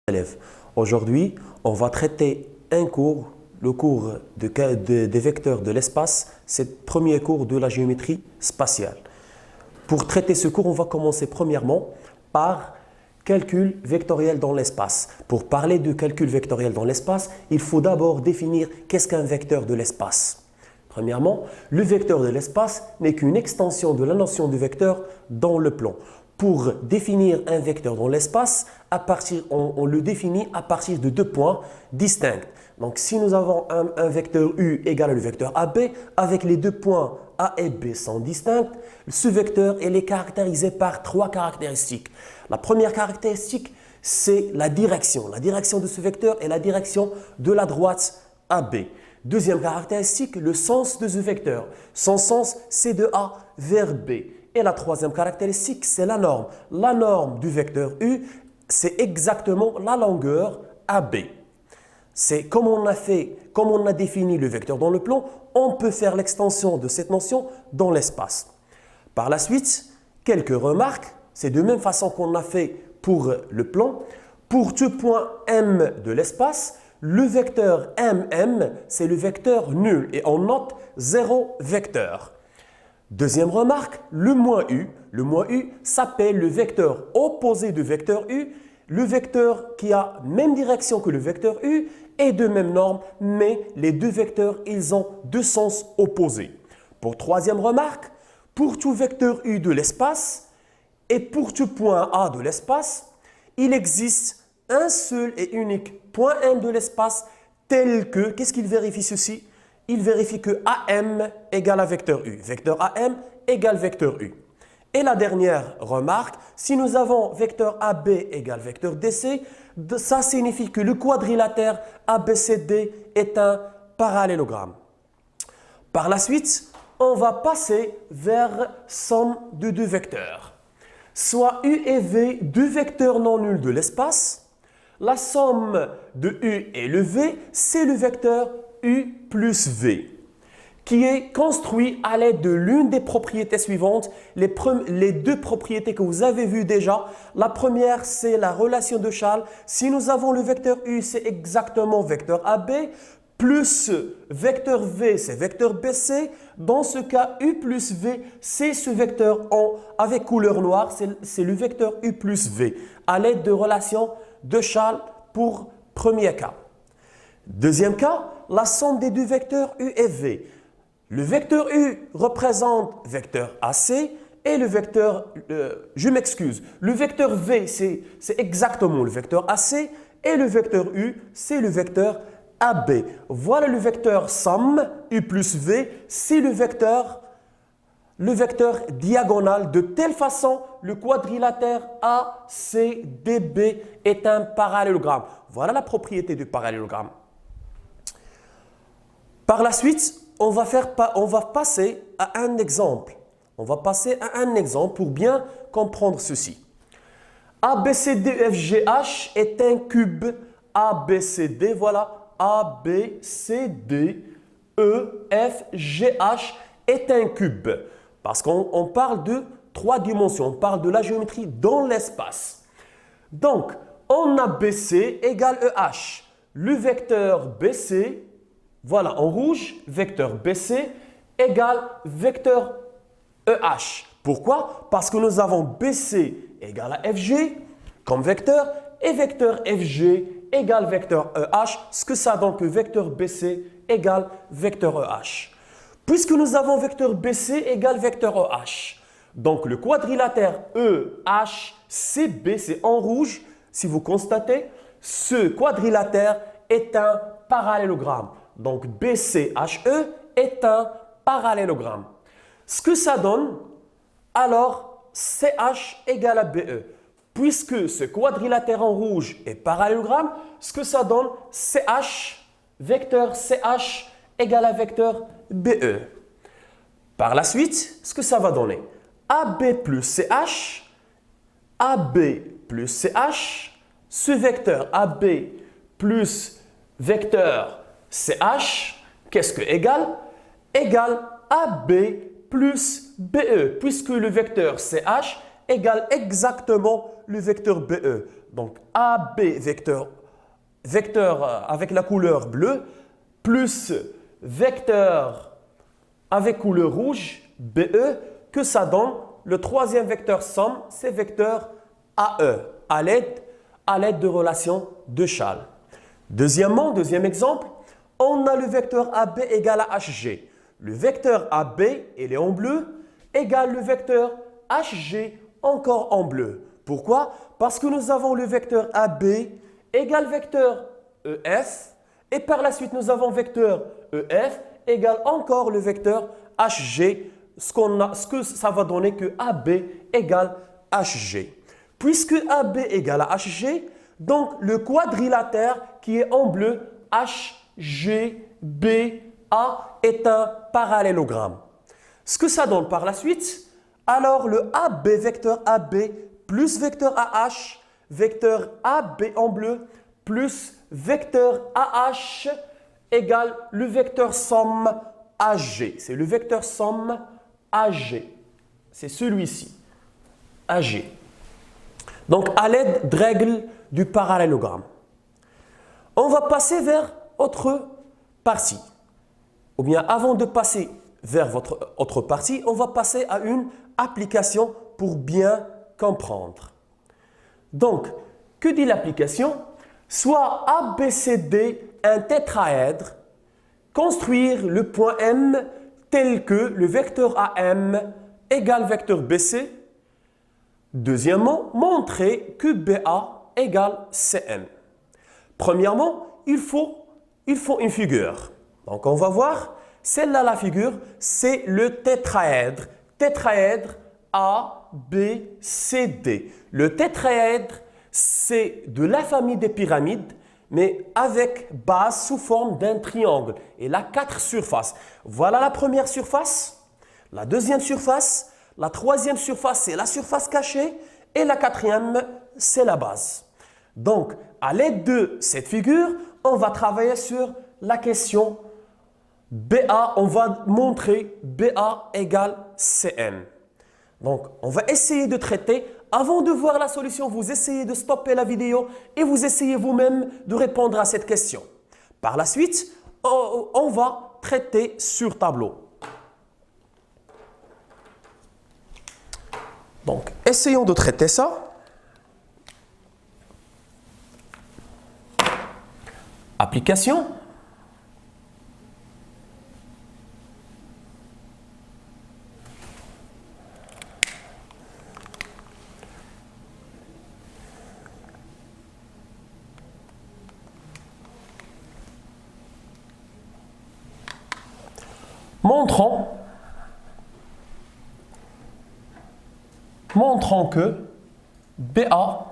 Élèves, aujourd'hui, on va traiter un cours, le cours des vecteurs de l'espace. C'est le premier cours de la géométrie spatiale. Pour traiter ce cours, on va commencer premièrement par calcul vectoriel dans l'espace. Pour parler de calcul vectoriel dans l'espace, il faut d'abord définir qu'est-ce qu'un vecteur de l'espace. Premièrement, le vecteur de l'espace n'est qu'une extension de la notion du vecteur dans le plan. Pour définir un vecteur dans l'espace, on le définit à partir de deux points distincts. Donc, si nous avons un vecteur U égal à le vecteur AB, avec les deux points A et B sont distincts, ce vecteur est caractérisé par trois caractéristiques. La première caractéristique, c'est la direction. La direction de ce vecteur est la direction de la droite AB. Deuxième caractéristique, le sens de ce vecteur. Son sens, c'est de A vers B. Et la troisième caractéristique, c'est la norme. La norme du vecteur U, c'est exactement la longueur AB. C'est comme on a défini le vecteur dans le plan, on peut faire l'extension de cette notion dans l'espace. Par la suite, quelques remarques. C'est de même façon qu'on a fait pour le plan. Pour tout point M de l'espace, le vecteur MM, c'est le vecteur nul et on note 0 vecteur. Deuxième remarque, le moins U s'appelle le vecteur opposé du vecteur U, le vecteur qui a même direction que le vecteur U et de même norme, mais les deux vecteurs, ils ont deux sens opposés. Pour troisième remarque, pour tout vecteur U de l'espace et pour tout point A de l'espace, il existe un seul et unique point M de l'espace tel que, qu'est-ce qu'il vérifie ceci? Il vérifie que AM égale à vecteur U. Vecteur AM égale vecteur U. Et la dernière remarque, si nous avons vecteur AB égale vecteur DC, ça signifie que le quadrilatère ABCD est un parallélogramme. Par la suite, on va passer vers somme de deux vecteurs. Soit U et V, deux vecteurs non nuls de l'espace. La somme de U et le V, c'est le vecteur U plus V, qui est construit à l'aide de l'une des propriétés suivantes, les deux propriétés que vous avez vues déjà. La première, c'est la relation de Charles. Si nous avons le vecteur U, c'est exactement vecteur AB, plus vecteur V, c'est vecteur BC. Dans ce cas, U plus V, c'est ce vecteur avec couleur noire, c'est le vecteur U plus V, à l'aide de relation de Charles pour premier cas. Deuxième cas, la somme des deux vecteurs U et V. Le vecteur U représente vecteur AC et le vecteur, le vecteur V, c'est exactement le vecteur AC et le vecteur U, c'est le vecteur AB. Voilà le vecteur somme, U plus V, c'est le vecteur diagonal. De telle façon, le quadrilatère ACDB est un parallélogramme. Voilà la propriété du parallélogramme. Par la suite, on va passer à un exemple. On va passer à un exemple pour bien comprendre ceci. ABCDEFGH est un cube. ABCD, voilà. ABCDEFGH est un cube. Parce qu'on parle de trois dimensions. On parle de la géométrie dans l'espace. Donc, on a BC égale EH. Le vecteur BC, voilà, en rouge, vecteur BC égale vecteur EH. Pourquoi? Parce que nous avons BC égale à FG comme vecteur et vecteur FG égale vecteur EH. Ce que ça donne que vecteur BC égale vecteur EH. Puisque nous avons vecteur BC égale vecteur EH, donc le quadrilatère EHCB, c'est en rouge, si vous constatez, ce quadrilatère est un parallélogramme. Donc BCHE est un parallélogramme. Ce que ça donne, alors CH égale à BE. Puisque ce quadrilatère en rouge est parallélogramme, ce que ça donne, vecteur CH égale à vecteur BE. Par la suite, ce que ça va donner, AB plus CH, ce vecteur AB plus vecteur CH, qu'est-ce que égale? Égale AB plus BE, puisque le vecteur CH égale exactement le vecteur BE. donc AB vecteur avec la couleur bleue, plus vecteur avec couleur rouge, BE, que ça donne le troisième vecteur somme, c'est vecteur AE, à l'aide de relations de Chasles. Deuxièmement, deuxième exemple, on a le vecteur AB égale à HG. Le vecteur AB, il est en bleu, égale le vecteur HG encore en bleu. Pourquoi? Parce que nous avons le vecteur AB égale vecteur EF et par la suite nous avons vecteur EF égale encore le vecteur HG, ce que ça va donner que AB égale HG. Puisque AB égale à HG, donc le quadrilatère qui est en bleu, HGBA, est un parallélogramme. Ce que ça donne par la suite, alors le AB, vecteur AB, plus vecteur AH, vecteur AB en bleu, plus vecteur AH, égale le vecteur somme AG. C'est le vecteur somme AG. C'est celui-ci, AG. Donc, à l'aide de règles du parallélogramme. On va passer vers autre partie. Ou bien, avant de passer vers votre autre partie, on va passer à une application pour bien comprendre. Donc, que dit l'application? Soit ABCD un tétraèdre, construire le point M tel que le vecteur AM égale vecteur BC. Deuxièmement, montrer que BA égale CM. Premièrement, il faut une figure. Donc, on va voir, celle-là, la figure, c'est le tétraèdre. Tétraèdre ABCD. Le tétraèdre, c'est de la famille des pyramides, mais avec base sous forme d'un triangle. Et il a 4 surfaces. Voilà la première surface, la deuxième surface, la troisième surface, c'est la surface cachée, et la quatrième, c'est la base. Donc, à l'aide de cette figure, on va travailler sur la question BA. On va montrer BA égale CM. Donc, on va essayer de traiter. Avant de voir la solution, vous essayez de stopper la vidéo et vous essayez vous-même de répondre à cette question. Par la suite, on va traiter sur tableau. Donc, essayons de traiter ça. Application. Montrons que BA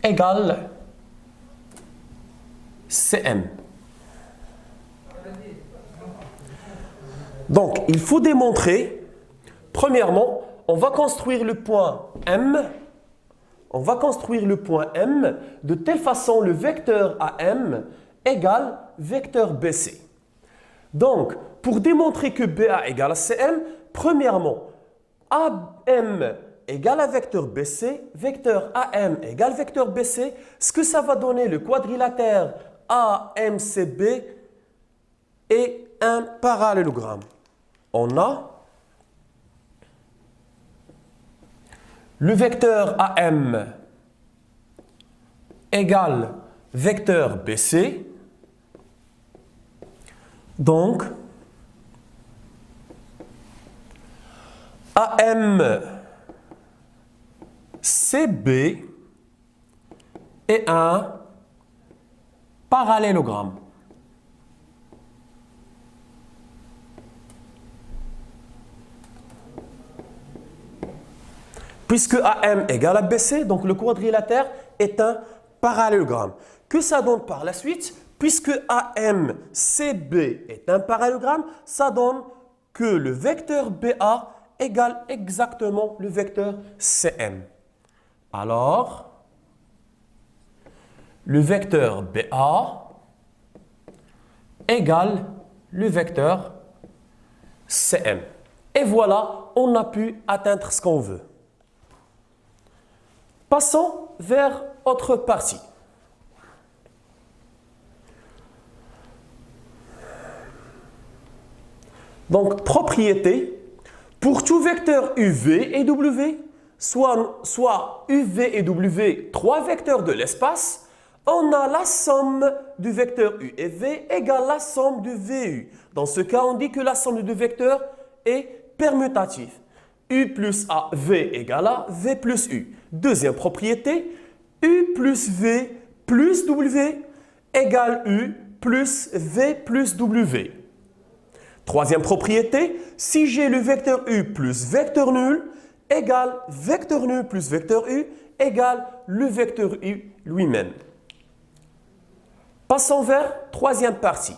égale CM. Donc, il faut démontrer, premièrement, on va construire le point M. On va construire le point M de telle façon le vecteur AM égale vecteur BC. Donc, pour démontrer que BA égale à CM, premièrement, AM égale à vecteur BC, vecteur AM égale vecteur BC, ce que ça va donner le quadrilatère AMCB est un parallélogramme. On a le vecteur AM égale vecteur BC. Donc, AMCB est un parallélogramme. Puisque AM égale à BC, donc le quadrilatère est un parallélogramme. Que ça donne par la suite? Puisque AMCB est un parallélogramme, ça donne que le vecteur BA égale exactement le vecteur CM. Alors, le vecteur BA égale le vecteur CM. Et voilà, on a pu atteindre ce qu'on veut. Passons vers autre partie. Donc, propriété, pour tout vecteur UV et W, soit UV et W, trois vecteurs de l'espace, on a la somme du vecteur U et V égale la somme du VU. Dans ce cas, on dit que la somme des deux vecteurs est permutative. U plus A, V égale A, V plus U. Deuxième propriété, U plus V plus W égale U plus V plus W. Troisième propriété, si j'ai le vecteur U plus vecteur nul égale vecteur nul plus vecteur U égale le vecteur U lui-même. Passons vers troisième partie.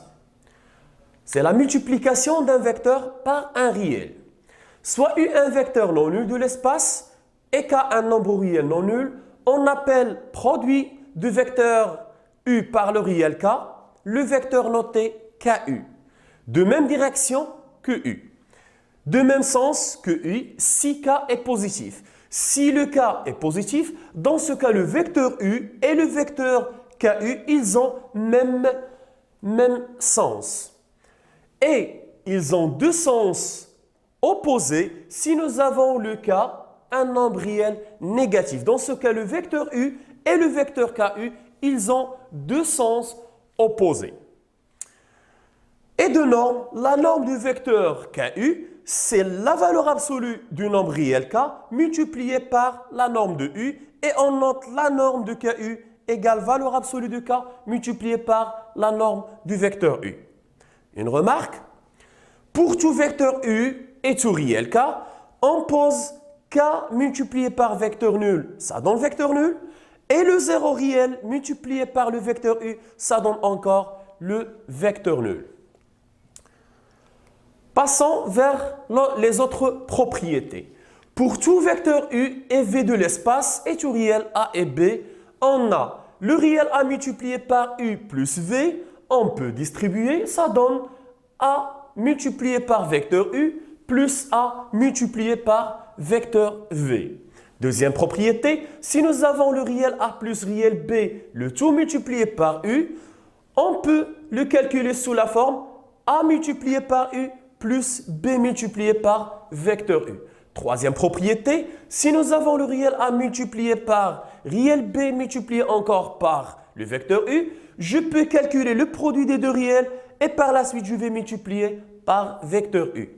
C'est la multiplication d'un vecteur par un réel. Soit U un vecteur non nul de l'espace et K un nombre réel non nul, on appelle produit du vecteur U par le réel K, le vecteur noté KU. De même direction que U. De même sens que U si K est positif. Si le K est positif, dans ce cas, le vecteur U et le vecteur KU, ils ont même sens. Et ils ont deux sens opposés si nous avons le K, un nombre réel négatif. Dans ce cas, le vecteur U et le vecteur KU, ils ont deux sens opposés. Et de norme, la norme du vecteur KU, c'est la valeur absolue du nombre réel K multipliée par la norme de U. Et on note la norme de KU égale valeur absolue de K multipliée par la norme du vecteur U. Une remarque, pour tout vecteur U et tout réel K, on pose K multiplié par vecteur nul, ça donne vecteur nul. Et le zéro réel multiplié par le vecteur U, ça donne encore le vecteur nul. Passons vers les autres propriétés. Pour tout vecteur U et V de l'espace et tout réel A et B, on a le réel A multiplié par U plus V, on peut distribuer, ça donne A multiplié par vecteur U plus A multiplié par vecteur V. Deuxième propriété, si nous avons le réel A plus réel B, le tout multiplié par U, on peut le calculer sous la forme A multiplié par U plus B multiplié par vecteur U. Troisième propriété, si nous avons le réel A multiplié par réel B multiplié encore par le vecteur U, je peux calculer le produit des deux réels et par la suite je vais multiplier par vecteur U.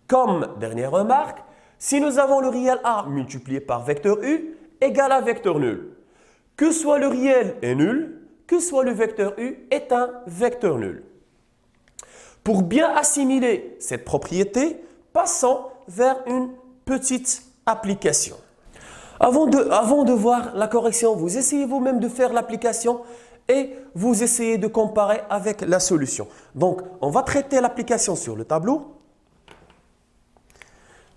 Comme dernière remarque, si nous avons le réel A multiplié par vecteur U égale à vecteur nul. Que soit le réel est nul, que soit le vecteur U est un vecteur nul. Pour bien assimiler cette propriété, passons vers une petite application. Avant de voir la correction, vous essayez vous-même de faire l'application et vous essayez de comparer avec la solution. Donc, on va traiter l'application sur le tableau.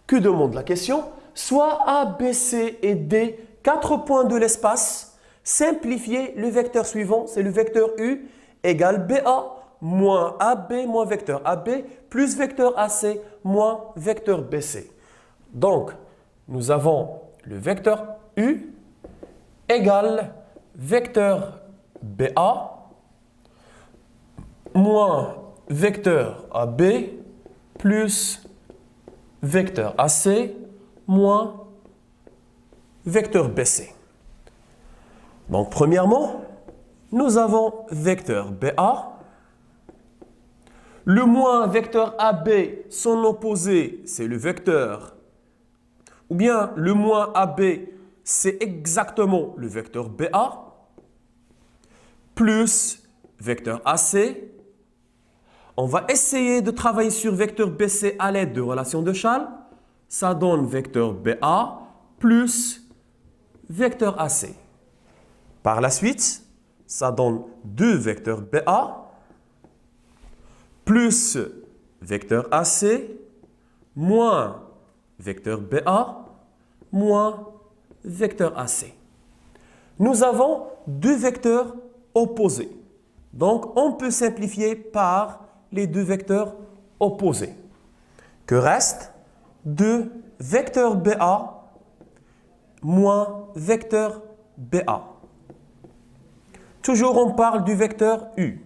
Que demande la question? Soit A, B, C et D, 4 points de l'espace. Simplifiez le vecteur suivant, c'est le vecteur U égale BA moins AB moins vecteur AB plus vecteur AC moins vecteur BC. Donc, nous avons le vecteur U égale vecteur BA moins vecteur AB plus vecteur AC moins vecteur BC. Donc, premièrement, nous avons vecteur BA. Le moins vecteur AB, son opposé, c'est le vecteur. Ou bien le moins AB, c'est exactement le vecteur BA. Plus vecteur AC. On va essayer de travailler sur vecteur BC à l'aide de relations de Schall. Ça donne vecteur BA plus vecteur AC. Par la suite, ça donne 2 vecteurs BA plus vecteur AC moins vecteur BA moins vecteur AC. Nous avons 2 vecteurs opposés. Donc, on peut simplifier par les 2 vecteurs opposés. Que reste 2 vecteurs BA moins vecteur BA. Toujours, on parle du vecteur U.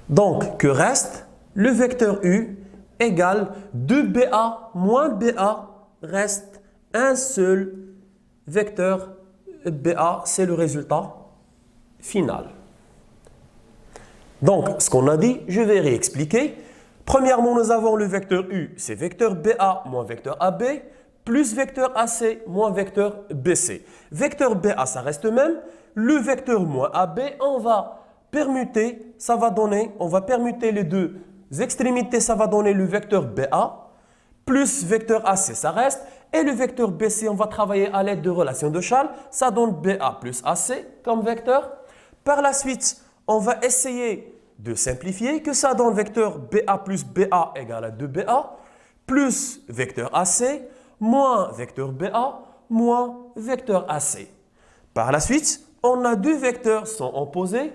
Donc, que reste? Le vecteur U égale 2BA moins BA reste un seul vecteur BA. C'est le résultat final. Donc, ce qu'on a dit, je vais réexpliquer. Premièrement, nous avons le vecteur U, c'est vecteur BA moins vecteur AB, plus vecteur AC moins vecteur BC. Vecteur BA, ça reste même. Le vecteur moins AB, on va permuter, on va permuter les deux extrémités, ça va donner le vecteur BA, plus vecteur AC, ça reste. Et le vecteur BC, on va travailler à l'aide de relations de Charles, ça donne BA plus AC comme vecteur. Par la suite, on va essayer de simplifier, que ça donne vecteur BA plus BA égale à 2BA, plus vecteur AC, moins vecteur BA, moins vecteur AC. Par la suite, on a deux vecteurs sont opposés,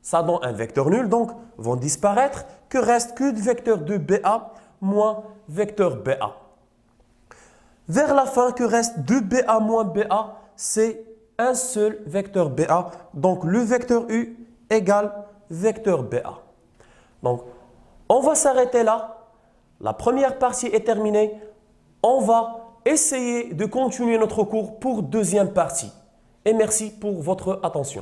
ça donne un vecteur nul, donc vont disparaître, que reste que le vecteur de BA moins vecteur BA. Vers la fin, que reste 2BA moins BA, c'est un seul vecteur BA, donc le vecteur U égale vecteur BA. Donc, on va s'arrêter là. La première partie est terminée. On va essayer de continuer notre cours pour deuxième partie. Et merci pour votre attention.